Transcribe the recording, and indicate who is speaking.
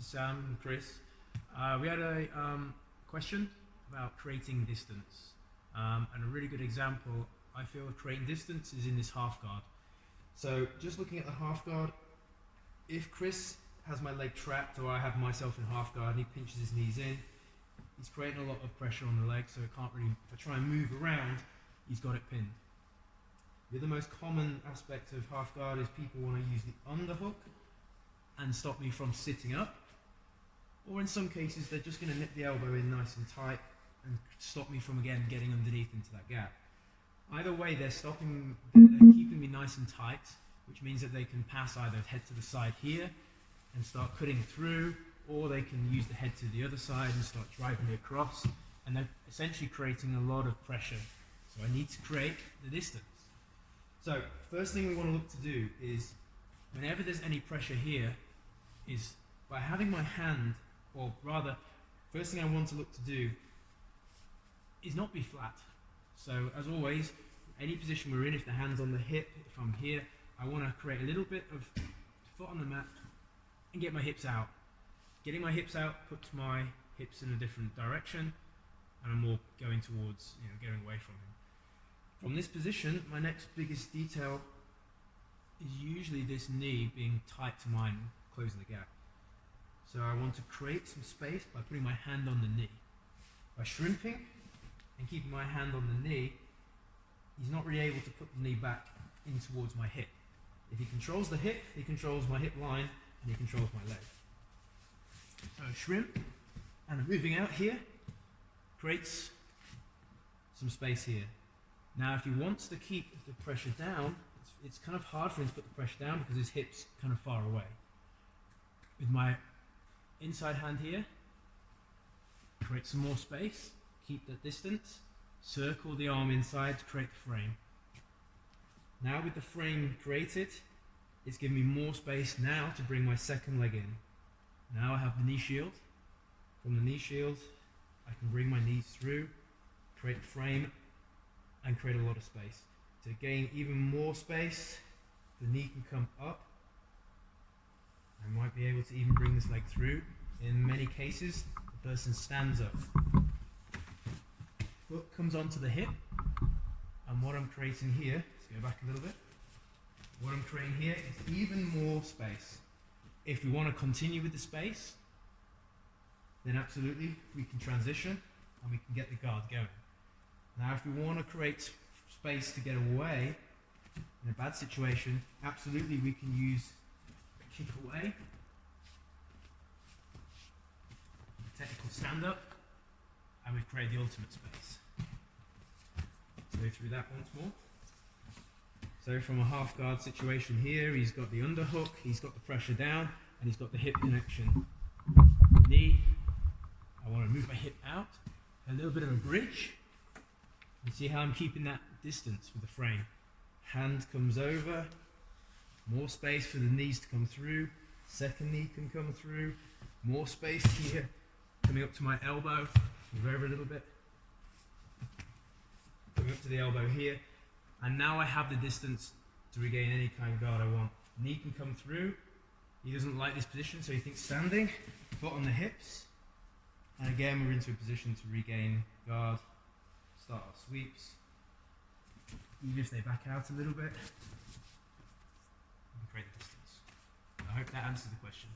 Speaker 1: Sam and Chris. We had a question about creating distance. And a really good example, I feel, of creating distance is in this half guard. So just looking at the half guard, if Chris has my leg trapped or I have myself in half guard and he pinches his knees in, he's creating a lot of pressure on the leg, so it can't really, if I try and move around, he's got it pinned. The other most common aspect of half guard is people want to use the underhook and stop me from sitting up, or in some cases they're just going to nip the elbow in nice and tight and stop me from again getting underneath into that gap. Either way, they're keeping me nice and tight, which means that they can pass either head to the side here and start cutting through, or they can use the head to the other side and start driving me across, and they're essentially creating a lot of pressure. So I need to create the distance. So first thing we want to look to do is, whenever there's any pressure here, is by having my hand, or rather, first thing I want to look to do is not be flat. So as always, any position we're in, if the hand's on the hip, if I'm here, I want to create a little bit of foot on the mat and get my hips out. Getting my hips out puts my hips in a different direction, and I'm more going towards, getting away from him. From this position, my next biggest detail is usually this knee being tight to mine, closing the gap. So I want to create some space by putting my hand on the knee. By shrimping and keeping my hand on the knee, he's not really able to put the knee back in towards my hip. If he controls the hip, he controls my hip line, and he controls my leg. So shrimp, and moving out here, creates some space here. Now if he wants to keep the pressure down, it's kind of hard for him to put the pressure down because his hip's kind of far away. With my inside hand here, create some more space, keep that distance, circle the arm inside to create the frame. Now with the frame created, it's giving me more space now to bring my second leg in. Now I have the knee shield. From the knee shield, I can bring my knees through, create the frame, and create a lot of space. To gain even more space, the knee can come up. I might be able to even bring this leg through. In many cases, the person stands up. Foot comes onto the hip, and what I'm creating here, let's go back a little bit. What I'm creating here is even more space. If we want to continue with the space, then absolutely we can transition and we can get the guard going. Now if we want to create space to get away in a bad situation, absolutely we can use a kick away, a technical stand up, and we've created the ultimate space. So go through that once more. So from a half guard situation here, he's got the underhook, he's got the pressure down, and he's got the hip connection. Knee, I want to move my hip out, a little bit of a bridge. You see how I'm keeping that distance with the frame. Hand comes over, more space for the knees to come through, second knee can come through, more space here, coming up to my elbow, move over a little bit, coming up to the elbow here, and now I have the distance to regain any kind of guard I want. Knee can come through, he doesn't like this position, so he thinks standing, foot on the hips, and again we're into a position to regain guard, start our sweeps, even if they back out a little bit, and create the distance. I hope that answers the question.